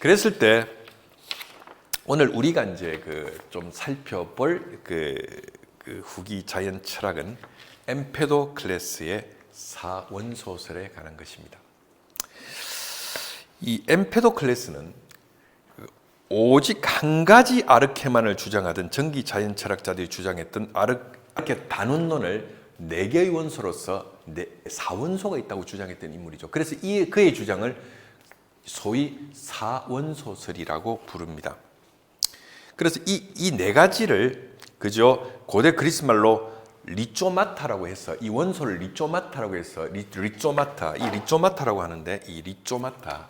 그랬을 때 오늘 우리가 이제 좀 살펴볼 후기 자연 철학은 엠페도클레스의 사원소설에 관한 것입니다. 이 엠페도클레스는 오직 한 가지 아르케만을 주장하던 전기 자연 철학자들이 주장했던 아르케 단원론을 네 개의 원소로서 사원소가 있다고 주장했던 인물이죠. 그래서 그의 주장을 소위 사원소설이라고 부릅니다. 그래서 이 네 가지를 고대 그리스 말로 리조마타라고 해서 이 원소를 리조마타라고 해서 리조마타라고 하는데 이 리조마타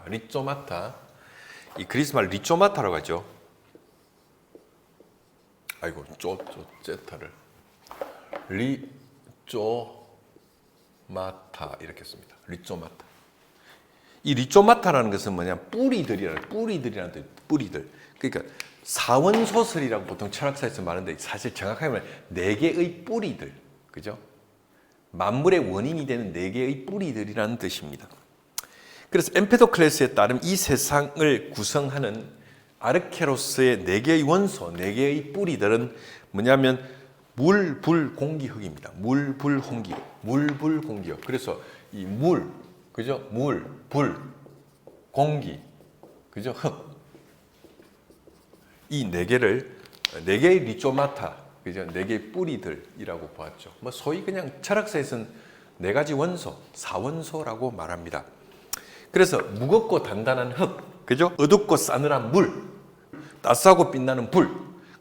리조마타 이 그리스 말 리조마타라고 하죠. 아이고 제타를 리조마타 이렇게 씁니다. 리조마타. 이 리조마타라는 것은 뿌리들이라는 뜻, 뿌리들. 그러니까 사원소설이라고 보통 철학사에서 말하는데 사실 정확하게 말하면 네 개의 뿌리들, 그죠? 만물의 원인이 되는 네 개의 뿌리들이라는 뜻입니다. 그래서 엠페도클레스에 따르면 이 세상을 구성하는 아르케로스의 네 개의 원소, 네 개의 뿌리들은 뭐냐면 물, 불, 공기, 흙입니다. 물, 불, 공기, 흙. 그래서 이 물, 그죠? 물, 불, 공기, 그죠? 흙. 이 네 개를 네 개의 리조마타, 그죠? 네 개의 뿌리들이라고 보았죠. 소위 그냥 철학사에서는 네 가지 원소, 사원소라고 말합니다. 그래서 무겁고 단단한 흙, 그죠? 어둡고 싸늘한 물, 따스하고 빛나는 불,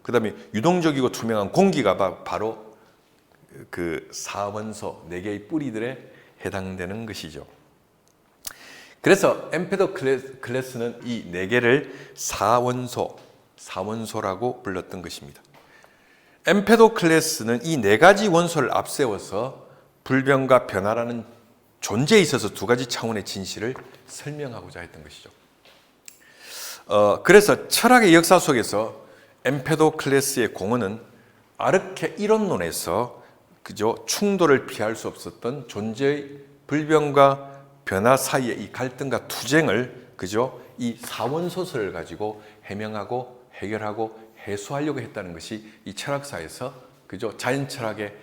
그다음에 유동적이고 투명한 공기가 바로 그 사원소 네 개의 뿌리들에 해당되는 것이죠. 그래서 엠페도클레스는 이 네 개를 사원소라고 불렀던 것입니다. 엠페도클레스는 이 네 가지 원소를 앞세워서 불변과 변화라는 존재에 있어서 두 가지 차원의 진실을 설명하고자 했던 것이죠. 그래서 철학의 역사 속에서 엠페도클레스의 공헌은 아르케 이론론에서 충돌을 피할 수 없었던 존재의 불변과 변화 사이의 이 갈등과 투쟁을 이 사원소설을 가지고 해명하고 해결하고 해소하려고 했다는 것이 이 철학사에서 자연철학의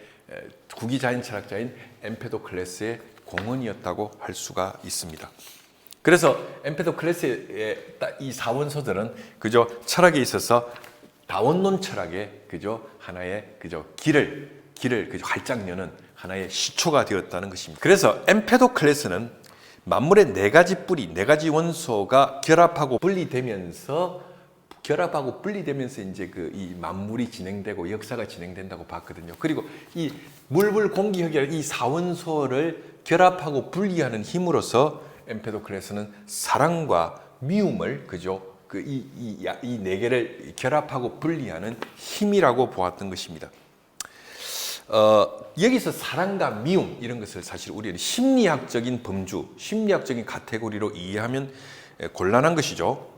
국위 자연철학자인 엠페도클레스의 공헌이었다고 할 수가 있습니다. 그래서 엠페도클레스의 이 사원소설은 철학에 있어서 다원론 철학의 하나의 길을 활짝 여는 하나의 시초가 되었다는 것입니다. 그래서 엠페도클레스는 만물의 네 가지 뿌리, 네 가지 원소가 결합하고 분리되면서 이제 이 만물이 진행되고 역사가 진행된다고 봤거든요. 그리고 이 물불 공기 흙이라는 이 사원소를 결합하고 분리하는 힘으로써 엠페도클레스는 사랑과 미움을 이 네 개를 결합하고 분리하는 힘이라고 보았던 것입니다. 여기서 사랑과 미움 이런 것을 사실 우리는 심리학적인 범주, 심리학적인 카테고리로 이해하면 곤란한 것이죠.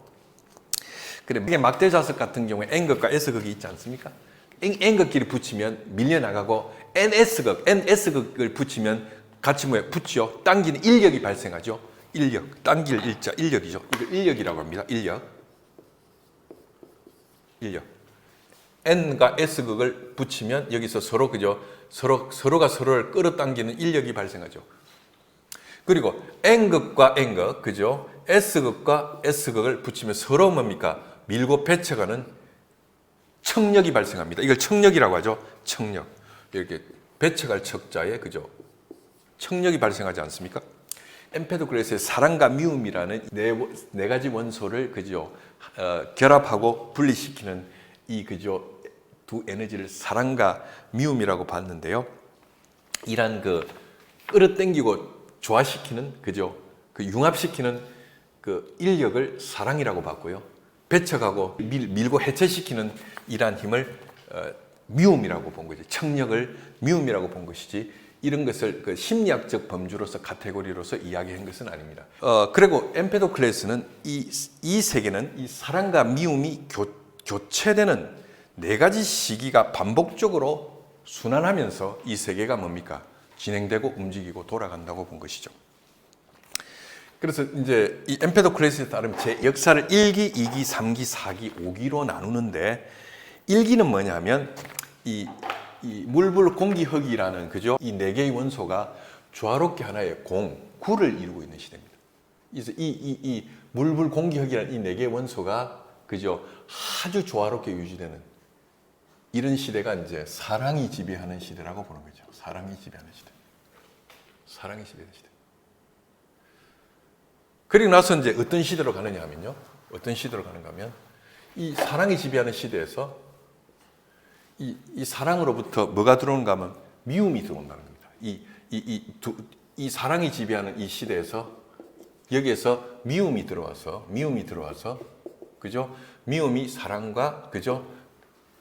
그래, 이게 막대자석 같은 경우에 N극과 S극이 있지 않습니까? N극끼리 붙이면 밀려나가고 NS극을 붙이면 같이 붙죠. 당기는 인력이 발생하죠. 인력, 당길 일자, 인력이죠. 이걸 인력이라고 합니다. 인력. N과 S극을 붙이면 여기서 서로가 서로를 끌어당기는 인력이 발생하죠. 그리고 N극과 N극, S극과 S극을 붙이면 서로 밀고 배쳐가는 청력이 발생합니다. 이걸 청력이라고 하죠. 청력. 이렇게 배쳐갈 척자에 청력이 발생하지 않습니까? 엠페도클레스의 사랑과 미움이라는 네 가지 원소를 결합하고 분리시키는 이 두 에너지를 사랑과 미움이라고 봤는데요. 이란 끌어당기고 조화시키는 융합시키는 인력을 사랑이라고 봤고요. 배쳐가고 밀고 해체시키는 이러한 힘을 미움이라고 본 거죠. 청력을 미움이라고 본 것이지 이런 것을 심리학적 범주로서 카테고리로서 이야기한 것은 아닙니다. 그리고 엠페도클레스는 이 세계는 이 사랑과 미움이 교체되는 네 가지 시기가 반복적으로 순환하면서 이 세계가 진행되고 움직이고 돌아간다고 본 것이죠. 그래서 이제 이 엠페도클레스에 따르면 제 역사를 1기, 2기, 3기, 4기, 5기로 나누는데 1기는 뭐냐면 이 물불 공기 흙이라는 그죠? 이 네 개의 원소가 조화롭게 하나의 구를 이루고 있는 시대입니다. 그래서 이 물불 공기 흙이라는 이 네 개의 원소가 그죠? 아주 조화롭게 유지되는 이런 시대가 이제 사랑이 지배하는 시대라고 보는 거죠. 사랑이 지배하는 시대. 사랑이 지배하는 시대. 그리고 나서 이제 어떤 시대로 가느냐 하면요. 어떤 시대로 가는가 하면 이 사랑이 지배하는 시대에서 이 사랑으로부터 뭐가 들어오는가 하면 미움이 들어온다는 겁니다. 이 사랑이 지배하는 이 시대에서 여기에서 미움이 들어와서 그죠? 미움이 사랑과 그죠?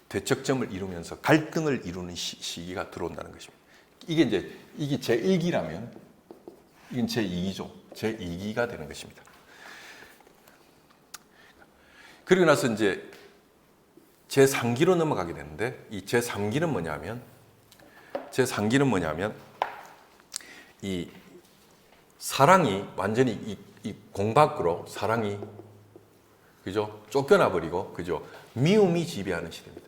대척점을 이루면서 갈등을 이루는 시기가 들어온다는 것입니다. 이게 제 1기라면 이건 제 2기죠. 제 2기가 되는 것입니다. 그리고 나서 이제 제 3기로 넘어가게 되는데 이 제 3기는 뭐냐면 이 사랑이 완전히 이 공밖으로 사랑이 그죠? 쫓겨나 버리고 그죠? 미움이 지배하는 시대입니다.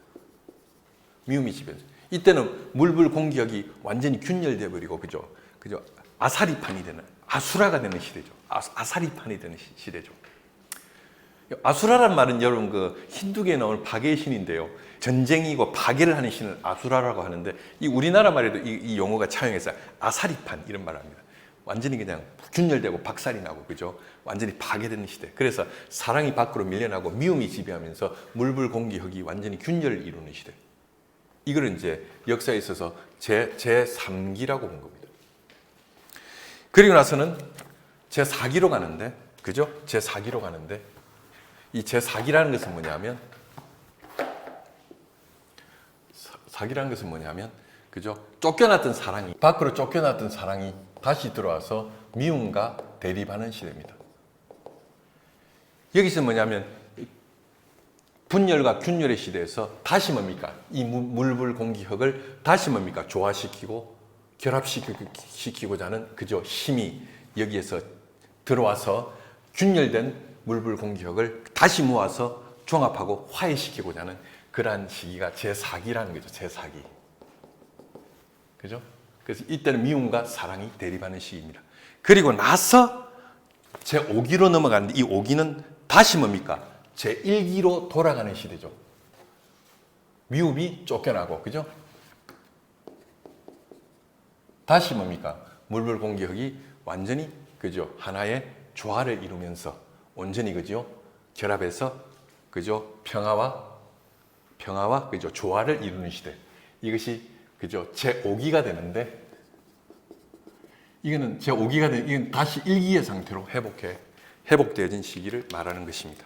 미움이 지배하는 시대. 이때는 물불 공기력이 완전히 균열돼 버리고 그죠? 아사리판이 되는 아수라가 되는 시대죠. 아사리판이 되는 시대죠. 아수라란 말은 여러분 그 힌두교에 나오는 파괴의 신인데요. 전쟁이고 파괴를 하는 신을 아수라라고 하는데 이 우리나라 말에도 이 용어가 차용해서 아사리판 이런 말을 합니다. 완전히 그냥 균열되고 박살이 나고 그죠? 완전히 파괴되는 시대. 그래서 사랑이 밖으로 밀려나고 미움이 지배하면서 물불 공기 흙이 완전히 균열을 이루는 시대. 이걸 이제 역사에 있어서 제 3기라고 본 겁니다. 그리고 나서는 제 4기로 가는데 그죠? 제 4기로 가는데 이 제 4기라는 것은 뭐냐면 그죠? 밖으로 쫓겨났던 사랑이 다시 들어와서 미움과 대립하는 시대입니다. 여기서 뭐냐면 분열과 균열의 시대에서 다시 뭡니까? 이 물불 공기 흙을 다시 뭡니까? 조화시키고 결합시키고자 하는 그저 힘이 여기에서 들어와서 균열된 물불 공기 흙을 다시 모아서 종합하고 화해시키고자 하는 그러한 시기가 제4기라는 거죠. 제4기. 그죠? 그래서 이때는 미움과 사랑이 대립하는 시기입니다. 그리고 나서 제5기로 넘어가는데 이 5기는 다시 뭡니까? 제1기로 돌아가는 시대죠. 미움이 쫓겨나고, 그죠? 다시 뭡니까? 물불 공기 흙이 완전히, 그죠? 하나의 조화를 이루면서 온전히, 그죠? 결합해서, 그죠? 평화와, 그죠? 조화를 이루는 시대. 이것이, 그죠? 제5기가 되는데, 이거는 제5기가 되는, 이건 다시 1기의 상태로 회복되어진 시기를 말하는 것입니다.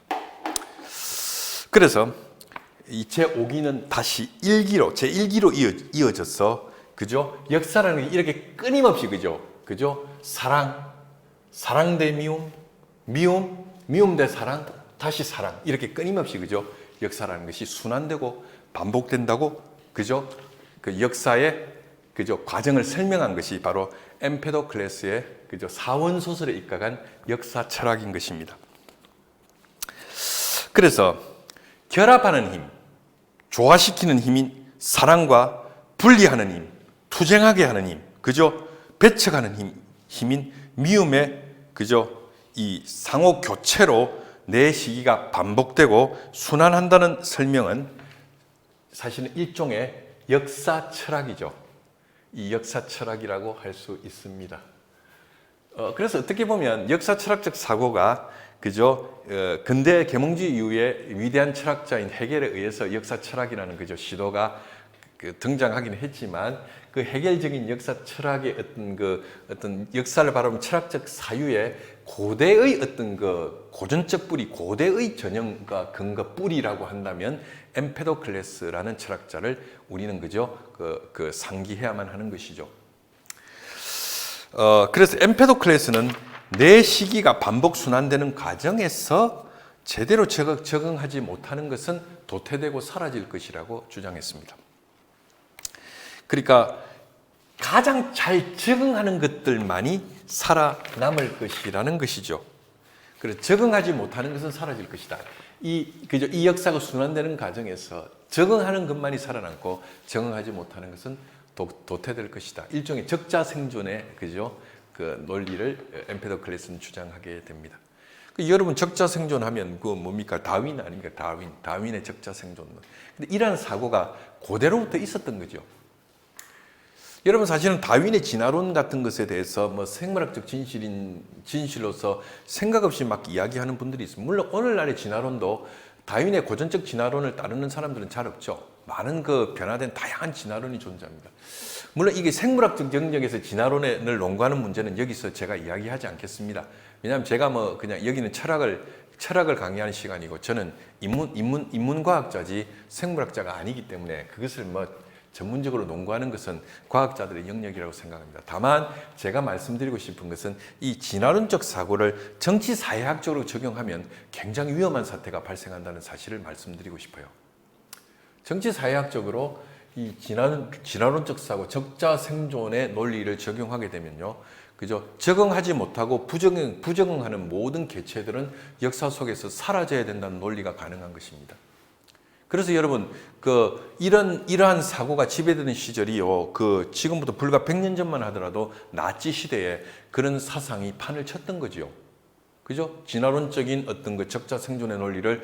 그래서 이 제5기는 다시 1기로, 제1기로 이어져서, 그죠? 역사라는 게 이렇게 끊임없이, 그죠? 사랑 대 미움, 미움 대 사랑, 다시 사랑. 이렇게 끊임없이, 그죠? 역사라는 것이 순환되고 반복된다고, 그죠? 그 역사의, 그죠? 과정을 설명한 것이 바로 엠페도클레스의, 그죠? 사원소설에 입각한 역사 철학인 것입니다. 그래서 결합하는 힘, 조화시키는 힘인 사랑과 분리하는 힘, 투쟁하게 하는 힘, 그죠? 배척하는 힘인 미움의, 그죠? 이 상호 교체로 내 시기가 반복되고 순환한다는 설명은 사실은 일종의 역사 철학이죠. 이 역사 철학이라고 할 수 있습니다. 그래서 어떻게 보면 역사 철학적 사고가 그죠? 근대 계몽주의 이후에 위대한 철학자인 헤겔에 의해서 역사 철학이라는 그죠? 시도가 등장하긴 했지만 그 헤겔적인 역사 철학의 어떤 역사를 바라보는 철학적 사유의 고대의 어떤 그 고전적 뿌리, 고대의 전형과 근거 뿌리라고 한다면 엠페도클레스라는 철학자를 우리는 그죠? 상기해야만 하는 것이죠. 그래서 엠페도클레스는 내 시기가 반복 순환되는 과정에서 제대로 적응하지 못하는 것은 도태되고 사라질 것이라고 주장했습니다. 그러니까 가장 잘 적응하는 것들만이 살아남을 것이라는 것이죠. 그래서 적응하지 못하는 것은 사라질 것이다. 이 역사가 순환되는 과정에서 적응하는 것만이 살아남고 적응하지 못하는 것은 도태될 것이다. 일종의 적자 생존의 그 논리를 엠페도클레스는 주장하게 됩니다. 여러분 적자 생존하면 그 뭡니까? 다윈 아닙니까? 다윈의 적자 생존론. 근데 이러한 사고가 고대로부터 있었던 거죠. 여러분 사실은 다윈의 진화론 같은 것에 대해서 뭐 생물학적 진실로서 생각 없이 막 이야기하는 분들이 있습니다. 물론 오늘날의 진화론도 다윈의 고전적 진화론을 따르는 사람들은 잘 없죠. 많은 그 변화된 다양한 진화론이 존재합니다. 물론 이게 생물학적 영역에서 진화론을 논구하는 문제는 여기서 제가 이야기하지 않겠습니다. 왜냐하면 제가 뭐 그냥 여기는 철학을 강의하는 시간이고 저는 인문과학자지 생물학자가 아니기 때문에 그것을 뭐 전문적으로 논구하는 것은 과학자들의 영역이라고 생각합니다. 다만 제가 말씀드리고 싶은 것은 이 진화론적 사고를 정치 사회학적으로 적용하면 굉장히 위험한 사태가 발생한다는 사실을 말씀드리고 싶어요. 정치 사회학적으로 이 진화론적 사고, 적자 생존의 논리를 적용하게 되면요, 적응하지 못하고 부적응하는 모든 개체들은 역사 속에서 사라져야 된다는 논리가 가능한 것입니다. 그래서 여러분 이러한 사고가 지배되는 시절이요, 지금부터 불과 100년 전만 하더라도 나치 시대에 그런 사상이 판을 쳤던 거죠. 그죠? 진화론적인 어떤 그 적자 생존의 논리를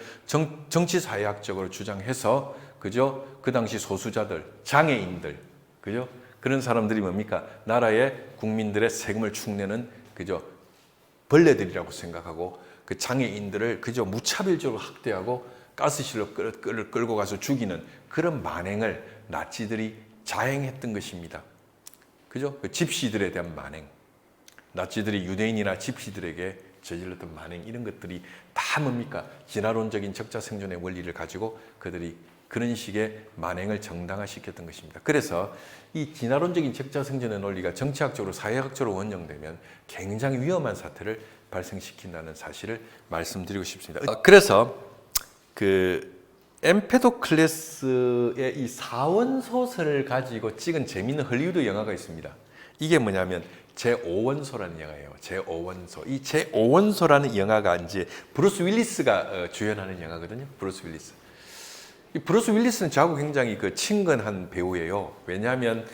정치 사회학적으로 주장해서 그 당시 소수자들, 장애인들, 그죠? 그런 사람들이 뭡니까? 나라의 국민들의 세금을 축내는 벌레들이라고 생각하고 그 장애인들을 무차별적으로 학대하고 가스실로 끌고 가서 죽이는 그런 만행을 나치들이 자행했던 것입니다. 그죠? 그 집시들에 대한 만행. 나치들이 유대인이나 집시들에게 저질렀던 만행, 이런 것들이 다 뭡니까? 진화론적인 적자 생존의 원리를 가지고 그들이 그런 식의 만행을 정당화시켰던 것입니다. 그래서 이 진화론적인 적자 생존의 논리가 정치학적으로 사회학적으로 원형되면 굉장히 위험한 사태를 발생시킨다는 사실을 말씀드리고 싶습니다. 그래서 엠페도클레스의 이 사원 소설을 가지고 찍은 재미있는 헐리우드 영화가 있습니다. 이게 뭐냐면 제5원소라는 영화예요. 제5원소. 이 제5원소라는 영화가 이제 브루스 윌리스가 주연하는 영화거든요. 브루스 윌리스. 이 브루스 윌리스는 저하고 굉장히 친근한 배우예요. 왜냐하면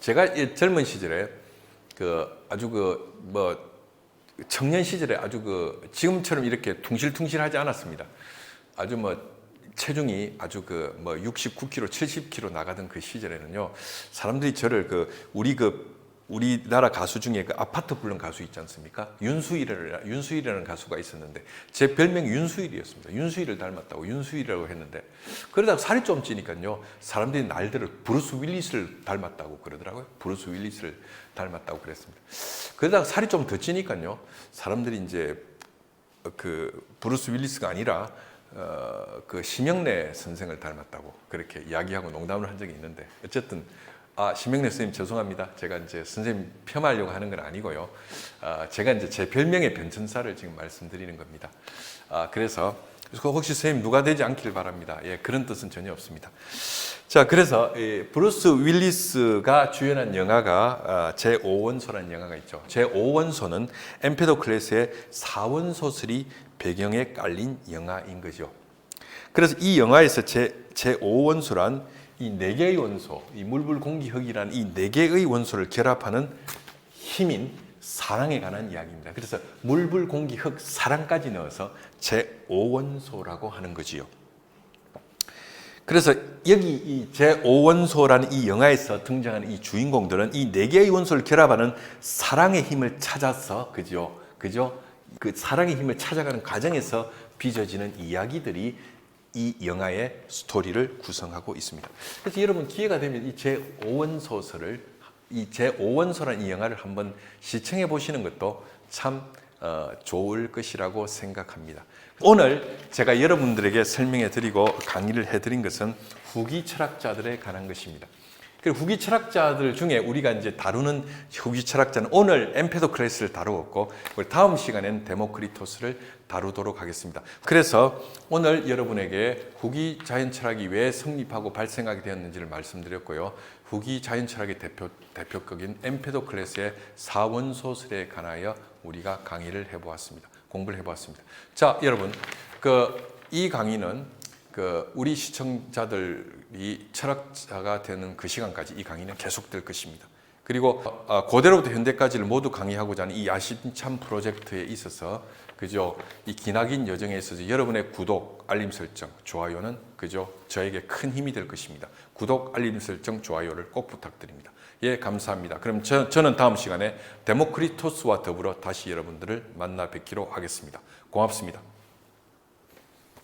제가 젊은 시절에 아주 청년 시절에 아주 지금처럼 이렇게 퉁실퉁실하지 않았습니다. 아주 체중이 아주 69kg, 70kg 나가던 그 시절에는요, 사람들이 저를 우리나라 가수 중에 아파트 부른 가수 있지 않습니까? 윤수일이라는 가수가 있었는데 제 별명이 윤수일이었습니다. 윤수일을 닮았다고 윤수일이라고 했는데, 그러다가 살이 좀 찌니까요, 사람들이 날들을 브루스 윌리스를 닮았다고 그러더라고요. 브루스 윌리스를 닮았다고 그랬습니다. 그러다가 살이 좀 더 찌니까요, 사람들이 이제 브루스 윌리스가 아니라 심영래 선생을 닮았다고 그렇게 이야기하고 농담을 한 적이 있는데, 어쨌든 심영래 선생님 죄송합니다. 제가 이제 선생님 폄하하려고 하는 건 아니고요. 제가 이제 제 별명의 변천사를 지금 말씀드리는 겁니다. 그래서 혹시 선생님 누가 되지 않길 바랍니다. 예, 그런 뜻은 전혀 없습니다. 자, 그래서 브루스 윌리스가 주연한 영화가 제5원소라는 영화가 있죠. 제5원소는 엠페도클레스의 사원소설이 배경에 깔린 영화인 거죠. 그래서 이 영화에서 제5원소란 이 4개의 원소, 이 물불 공기 흙이라는 이 4개의 원소를 결합하는 힘인 사랑에 관한 이야기입니다. 그래서 물불 공기 흙 사랑까지 넣어서 제5원소라고 하는 거지요. 그래서 여기 이 제5원소라는 이 영화에서 등장하는 이 주인공들은 이 4개의 원소를 결합하는 사랑의 힘을 찾아서 그 사랑의 힘을 찾아가는 과정에서 빚어지는 이야기들이 이 영화의 스토리를 구성하고 있습니다. 그래서 여러분 기회가 되면 이 제5원소설을, 이 제5원소라는 이 영화를 한번 시청해 보시는 것도 참 좋을 것이라고 생각합니다. 오늘 제가 여러분들에게 설명해 드리고 강의를 해 드린 것은 후기 철학자들에 관한 것입니다. 그리고 후기 철학자들 중에 우리가 이제 다루는 후기 철학자는 오늘 엠페도클레스를 다루었고, 우리 다음 시간에는 데모크리토스를 다루도록 하겠습니다. 그래서 오늘 여러분에게 후기 자연 철학이 왜 성립하고 발생하게 되었는지를 말씀드렸고요. 후기 자연철학의 대표격인 엠페도클레스의 사원소설에 관하여 우리가 강의를 해보았습니다. 공부를 해보았습니다. 자, 여러분, 이 강의는 우리 시청자들이 철학자가 되는 그 시간까지 이 강의는 계속될 것입니다. 그리고 고대로부터 현대까지를 모두 강의하고자 하는 이 야심찬 프로젝트에 있어서 그죠, 이 기나긴 여정에 있어서 여러분의 구독, 알림 설정, 좋아요는 그죠 저에게 큰 힘이 될 것입니다. 구독, 알림 설정, 좋아요를 꼭 부탁드립니다. 예, 감사합니다. 그럼 저는 다음 시간에 데모크리토스와 더불어 다시 여러분들을 만나 뵙기로 하겠습니다. 고맙습니다.